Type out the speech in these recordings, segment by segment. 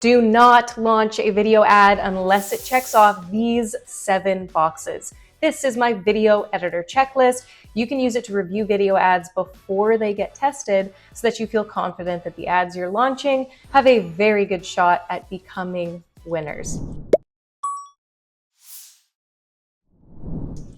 Do not launch a video ad unless it checks off these 7 boxes. This is my video editor checklist. You can use it to review video ads before they get tested so that you feel confident that the ads you're launching have a very good shot at becoming winners.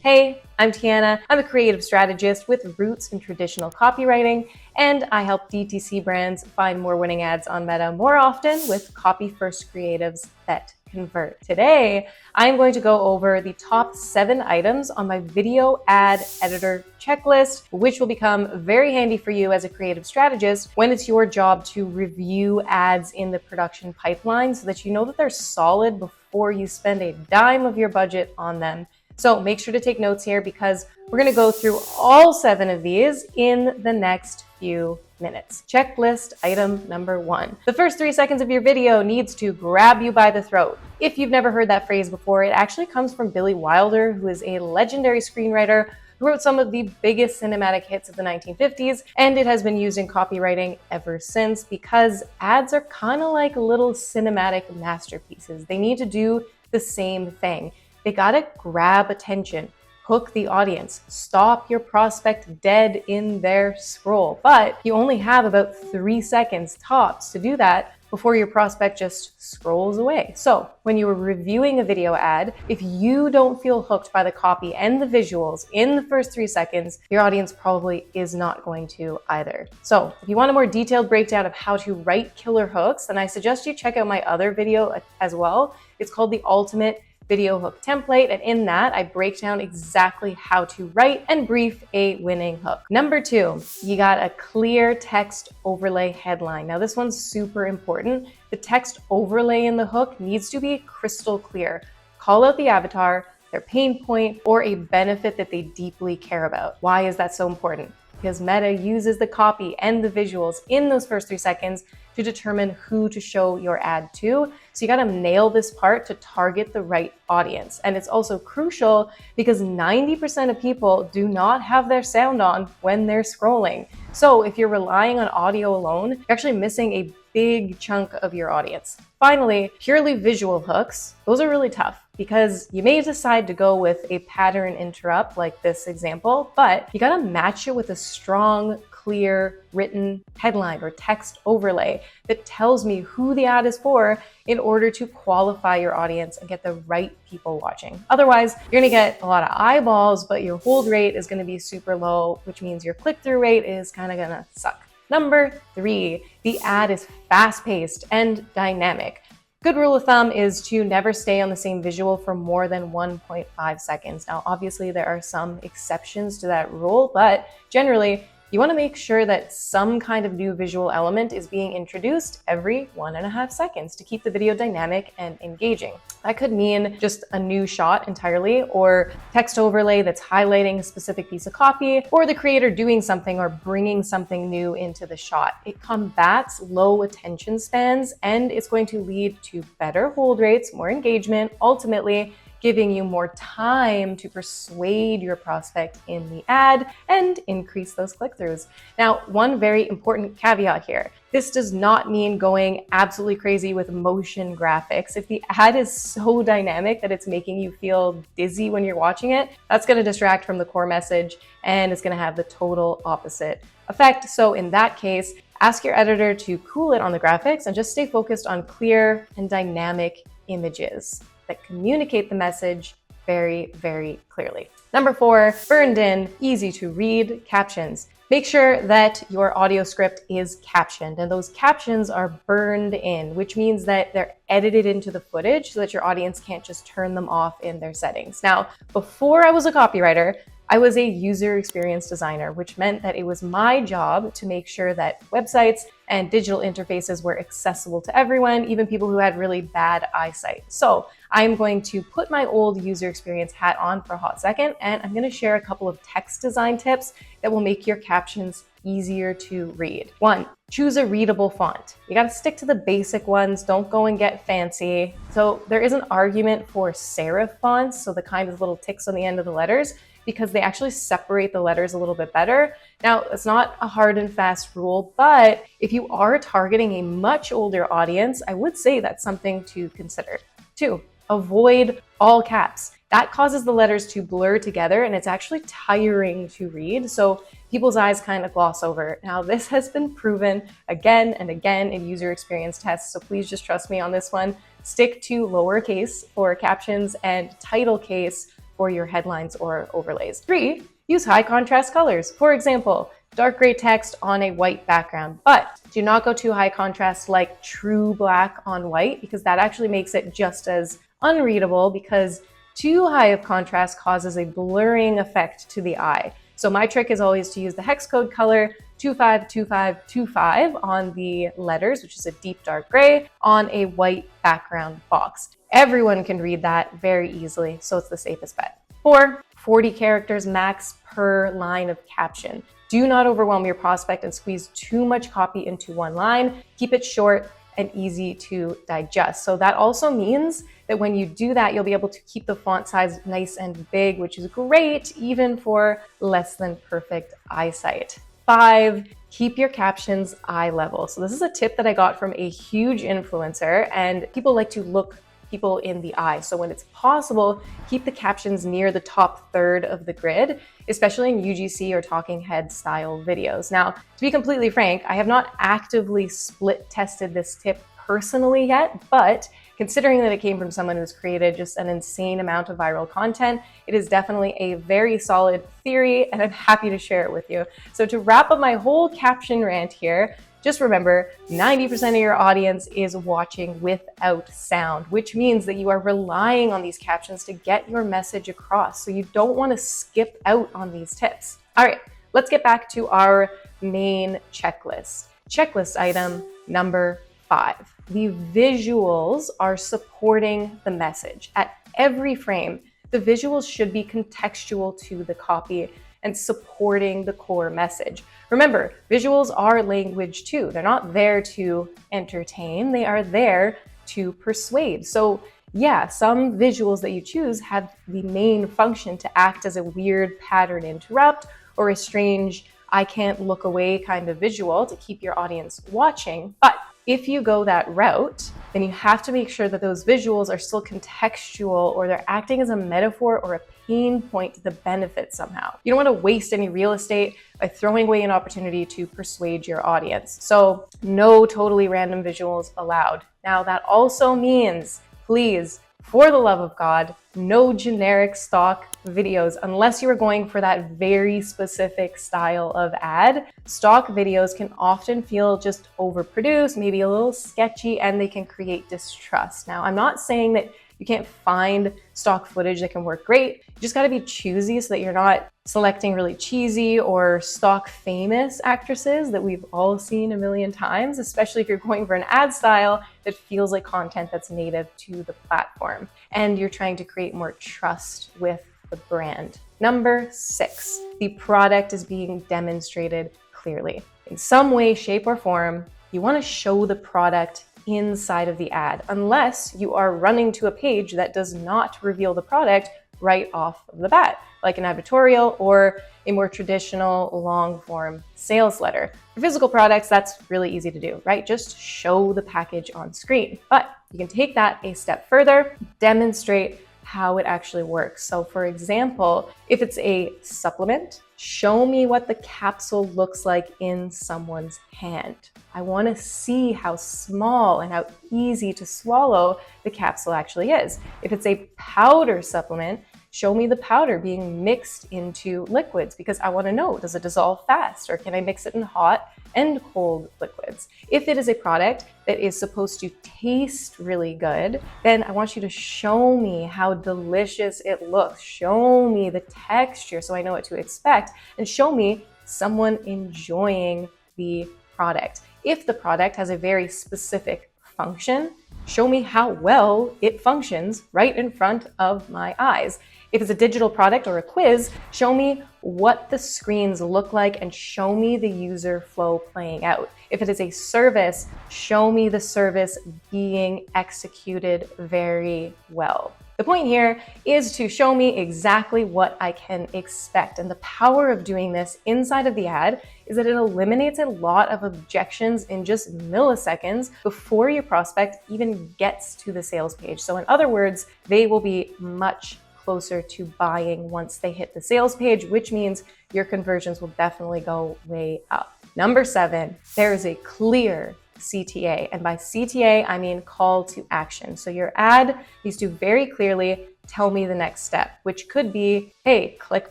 Hey, I'm Tiana. I'm a creative strategist with roots in traditional copywriting, and I help DTC brands find more winning ads on Meta more often with copy-first creatives that convert. Today, I'm going to go over the top 7 items on my video ad editor checklist, which will become very handy for you as a creative strategist when it's your job to review ads in the production pipeline so that you know that they're solid before you spend a dime of your budget on them. So make sure to take notes here because we're going to go through all 7 of these in the next few minutes. Checklist item number 1. The first 3 seconds of your video needs to grab you by the throat. If you've never heard that phrase before, it actually comes from Billy Wilder, who is a legendary screenwriter who wrote some of the biggest cinematic hits of the 1950s, and it has been used in copywriting ever since because ads are kind of like little cinematic masterpieces. They need to do the same thing. They gotta grab attention, hook the audience, stop your prospect dead in their scroll. But you only have about 3 seconds tops to do that before your prospect just scrolls away. So when you are reviewing a video ad, if you don't feel hooked by the copy and the visuals in the first 3 seconds, your audience probably is not going to either. So if you want a more detailed breakdown of how to write killer hooks, then I suggest you check out my other video as well. It's called The Ultimate Video Hook Template, and in that I break down exactly how to write and brief a winning hook. Number 2, you got a clear text overlay headline. Now this one's super important. The text overlay in the hook needs to be crystal clear. Call out the avatar, their pain point, or a benefit that they deeply care about. Why is that so important? Because Meta uses the copy and the visuals in those first 3 seconds to determine who to show your ad to. So you gotta nail this part to target the right audience. And it's also crucial because 90% of people do not have their sound on when they're scrolling. So if you're relying on audio alone, you're actually missing a big chunk of your audience. Finally, purely visual hooks, those are really tough because you may decide to go with a pattern interrupt like this example, but you gotta match it with a strong, clear written headline or text overlay that tells me who the ad is for in order to qualify your audience and get the right people watching. Otherwise, you're gonna get a lot of eyeballs, but your hold rate is gonna be super low, which means your click-through rate is kind of gonna suck. Number 3, the ad is fast-paced and dynamic. Good rule of thumb is to never stay on the same visual for more than 1.5 seconds. Now, obviously there are some exceptions to that rule, but generally, you want to make sure that some kind of new visual element is being introduced every 1.5 seconds to keep the video dynamic and engaging. That could mean just a new shot entirely, or text overlay that's highlighting a specific piece of copy, or the creator doing something or bringing something new into the shot. It combats low attention spans, and it's going to lead to better hold rates, more engagement, ultimately giving you more time to persuade your prospect in the ad and increase those click-throughs. Now, one very important caveat here. This does not mean going absolutely crazy with motion graphics. If the ad is so dynamic that it's making you feel dizzy when you're watching it, that's gonna distract from the core message and it's gonna have the total opposite effect. So in that case, ask your editor to cool it on the graphics and just stay focused on clear and dynamic images that communicate the message very, very clearly. Number 4, burned in, easy to read captions. Make sure that your audio script is captioned, and those captions are burned in, which means that they're edited into the footage so that your audience can't just turn them off in their settings. Now, before I was a copywriter, I was a user experience designer, which meant that it was my job to make sure that websites and digital interfaces were accessible to everyone, even people who had really bad eyesight. So I'm going to put my old user experience hat on for a hot second, and I'm going to share a couple of text design tips that will make your captions easier to read. 1, choose a readable font. You got to stick to the basic ones. Don't go and get fancy. So there is an argument for serif fonts, so the kind with little ticks on the end of the letters. because they actually separate the letters a little bit better. Now, it's not a hard and fast rule, but if you are targeting a much older audience, I would say that's something to consider. 2, avoid all caps. That causes the letters to blur together and it's actually tiring to read. So people's eyes kind of gloss over. Now, this has been proven again and again in user experience tests. So please just trust me on this one. Stick to lowercase for captions and title case for your headlines or overlays. 3, use high contrast colors. For example, dark gray text on a white background, but do not go too high contrast like true black on white, because that actually makes it just as unreadable, because too high of contrast causes a blurring effect to the eye. So my trick is always to use the hex code color 252525 on the letters, which is a deep dark gray, on a white background box. Everyone can read that very easily, so it's the safest bet. 4, 40 characters max per line of caption. Do not overwhelm your prospect and squeeze too much copy into one line. Keep it short and easy to digest. So that also means that when you do that, you'll be able to keep the font size nice and big, which is great even for less than perfect eyesight. 5, keep your captions eye level. So this is a tip that I got from a huge influencer, and people like to look people in the eye. So when it's possible, keep the captions near the top third of the grid, especially in UGC or talking head style videos. Now, to be completely frank, I have not actively split tested this tip personally yet, but considering that it came from someone who's created just an insane amount of viral content, it is definitely a very solid theory, and I'm happy to share it with you. So to wrap up my whole caption rant here, just remember, 90% of your audience is watching without sound, which means that you are relying on these captions to get your message across. So you don't want to skip out on these tips. All right, let's get back to our main checklist. Checklist item number 5. The visuals are supporting the message. At every frame, the visuals should be contextual to the copy and supporting the core message. Remember, visuals are language too. They're not there to entertain, they are there to persuade. So yeah, some visuals that you choose have the main function to act as a weird pattern interrupt or a strange I can't look away kind of visual to keep your audience watching. But if you go that route, then you have to make sure that those visuals are still contextual, or they're acting as a metaphor or a pain point to the benefit somehow. You don't want to waste any real estate by throwing away an opportunity to persuade your audience. So no totally random visuals allowed. Now that also means, please, for the love of God, no generic stock videos unless you are going for that very specific style of ad. Stock videos can often feel just overproduced, maybe a little sketchy, and they can create distrust. Now, I'm not saying that you can't find stock footage that can work great. You just got to be choosy so that you're not selecting really cheesy or stock famous actresses that we've all seen a million times, especially if you're going for an ad style that feels like content that's native to the platform and you're trying to create more trust with the brand. Number 6, the product is being demonstrated clearly. In some way, shape, or form, you want to show the product inside of the ad, unless you are running to a page that does not reveal the product right off of the bat, like an advertorial or a more traditional long form sales letter. For physical products, that's really easy to do, right? Just show the package on screen. But you can take that a step further, demonstrate how it actually works. So for example, if it's a supplement, show me what the capsule looks like in someone's hand. I want to see how small and how easy to swallow the capsule actually is. If it's a powder supplement, show me the powder being mixed into liquids, because I want to know, does it dissolve fast, or can I mix it in hot and cold liquids? If it is a product that is supposed to taste really good, then I want you to show me how delicious it looks. Show me the texture so I know what to expect, and show me someone enjoying the product. If the product has a very specific function, show me how well it functions right in front of my eyes. If it's a digital product or a quiz, show me what the screens look like and show me the user flow playing out. If it is a service, show me the service being executed very well. The The point here is to show me exactly what I can expect. And the power of doing this inside of the ad is that it eliminates a lot of objections in just milliseconds before your prospect even gets to the sales page. So in other words, they will be much closer to buying once they hit the sales page, which means your conversions will definitely go way up. Number 7, there is a clear CTA. And by CTA, I mean call to action. So your ad needs to very clearly tell me the next step, which could be, hey, click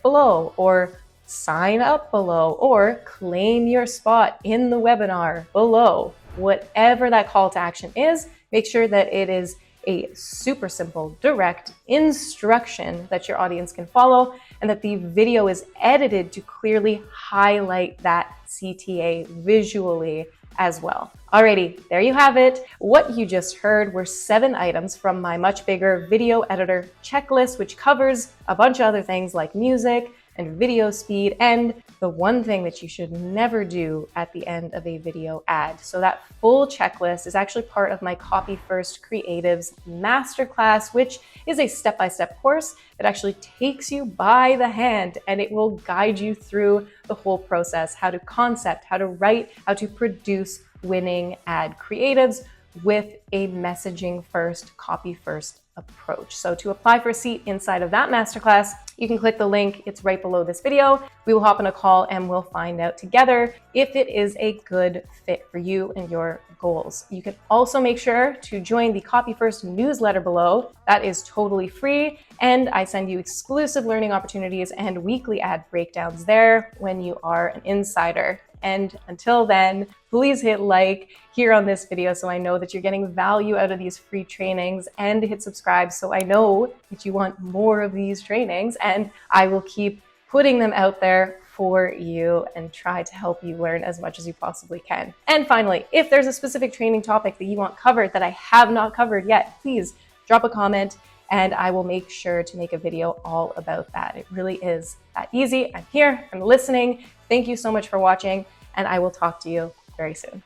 below, or sign up below, or claim your spot in the webinar below. Whatever that call to action is, make sure that it is a super simple, direct instruction that your audience can follow, and that the video is edited to clearly highlight that CTA visually as well. Alrighty, there you have it. What you just heard were 7 items from my much bigger video editor checklist, which covers a bunch of other things like music and video speed, and the one thing that you should never do at the end of a video ad. So that full checklist is actually part of my Copy First Creatives Masterclass, which is a step-by-step course that actually takes you by the hand, and it will guide you through the whole process, how to concept, how to write, how to produce winning ad creatives with a messaging first, copy first approach. So to apply for a seat inside of that masterclass, you can click the link. It's right below this video. We will hop on a call and we'll find out together if it is a good fit for you and your goals. You can also make sure to join the Copy First newsletter below. That is totally free, and I send you exclusive learning opportunities and weekly ad breakdowns there when you are an insider. And until then, please hit like here on this video so I know that you're getting value out of these free trainings, and hit subscribe so I know that you want more of these trainings, and I will keep putting them out there for you and try to help you learn as much as you possibly can. And finally, if there's a specific training topic that you want covered that I have not covered yet, please drop a comment and I will make sure to make a video all about that. It really is that easy. I'm here, I'm listening. Thank you so much for watching, and I will talk to you very soon.